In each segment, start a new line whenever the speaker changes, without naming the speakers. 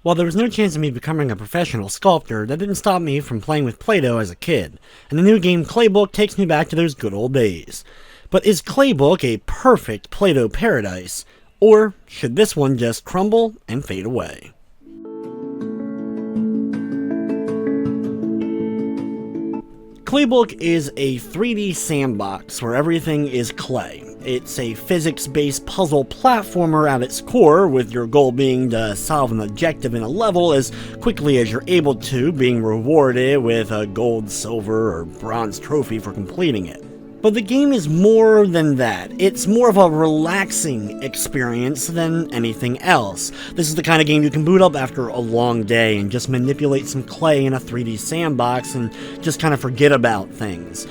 While there was no chance of me becoming a professional sculptor, that didn't stop me from playing with Play-Doh as a kid, and the new game Claybook takes me back to those good old days. But is Claybook a perfect Play-Doh paradise, or should this one just crumble and fade away? Claybook is a 3D sandbox where everything is clay. It's a physics-based puzzle platformer at its core, with your goal being to solve an objective in a level as quickly as you're able to, being rewarded with a gold, silver, or bronze trophy for completing it. But the game is more than that. It's more of a relaxing experience than anything else. This is the kind of game you can boot up after a long day and just manipulate some clay in a 3D sandbox and just kind of forget about things.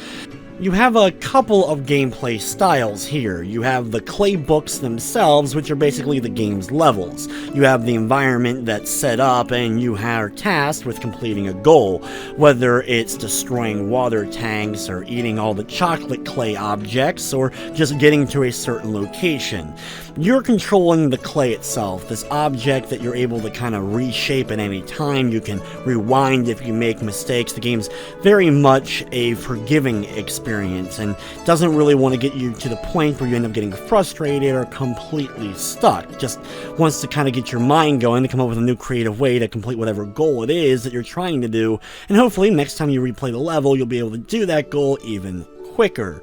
You have a couple of gameplay styles here. You have the clay books themselves, which are basically the game's levels. You have the environment that's set up, and you are tasked with completing a goal, whether it's destroying water tanks, or eating all the chocolate clay objects, or just getting to a certain location. You're controlling the clay itself, this object that you're able to kind of reshape at any time. You can rewind if you make mistakes. The game's very much a forgiving experience and doesn't really want to get you to the point where you end up getting frustrated or completely stuck. Just wants to kind of get your mind going to come up with a new creative way to complete whatever goal it is that you're trying to do, and hopefully next time you replay the level you'll be able to do that goal even quicker.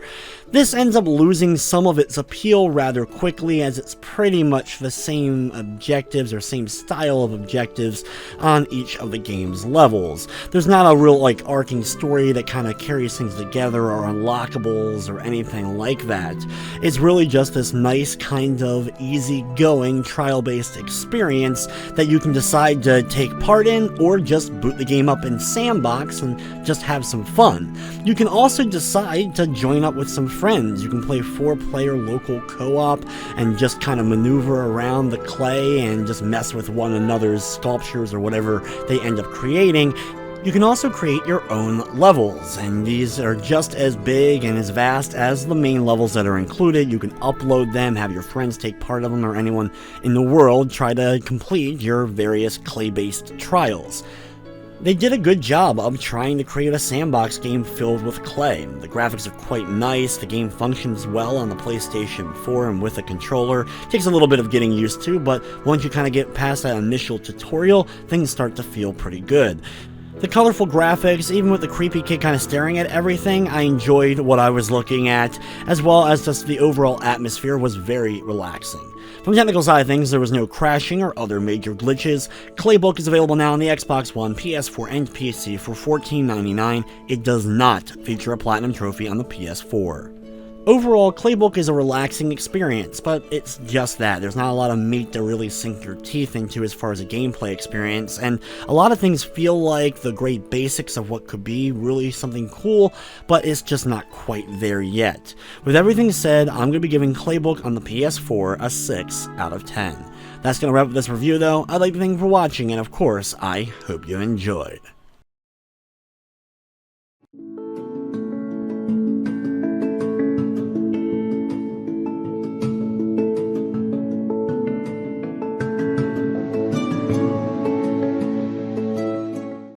This ends up losing some of its appeal rather quickly, as it's pretty much the same objectives or same style of objectives on each of the game's levels. There's not a real arcing story that kind of carries things together, or unlockables or anything like that. It's really just this nice kind of easygoing trial-based experience that you can decide to take part in, or just boot the game up in sandbox and just have some fun. You can also decide to join up with some friends. You can play 4-player local co-op and just kind of maneuver around the clay and just mess with one another's sculptures or whatever they end up creating. You can also create your own levels, and these are just as big and as vast as the main levels that are included. You can upload them, have your friends take part of them, or anyone in the world try to complete your various clay-based trials. They did a good job of trying to create a sandbox game filled with clay. The graphics are quite nice, the game functions well on the PlayStation 4 and with a controller. It takes a little bit of getting used to, but once you kind of get past that initial tutorial, things start to feel pretty good. The colorful graphics, even with the creepy kid kind of staring at everything, I enjoyed what I was looking at, as well as just the overall atmosphere was very relaxing. From the technical side of things, there was no crashing or other major glitches. Claybook is available now on the Xbox One, PS4, and PC for $14.99. It does not feature a Platinum Trophy on the PS4. Overall, Claybook is a relaxing experience, but it's just that. There's not a lot of meat to really sink your teeth into as far as a gameplay experience, and a lot of things feel like the great basics of what could be really something cool, but it's just not quite there yet. With everything said, I'm going to be giving Claybook on the PS4 a 6 out of 10. That's going to wrap up this review though. I'd like to thank you for watching, and of course, I hope you enjoyed.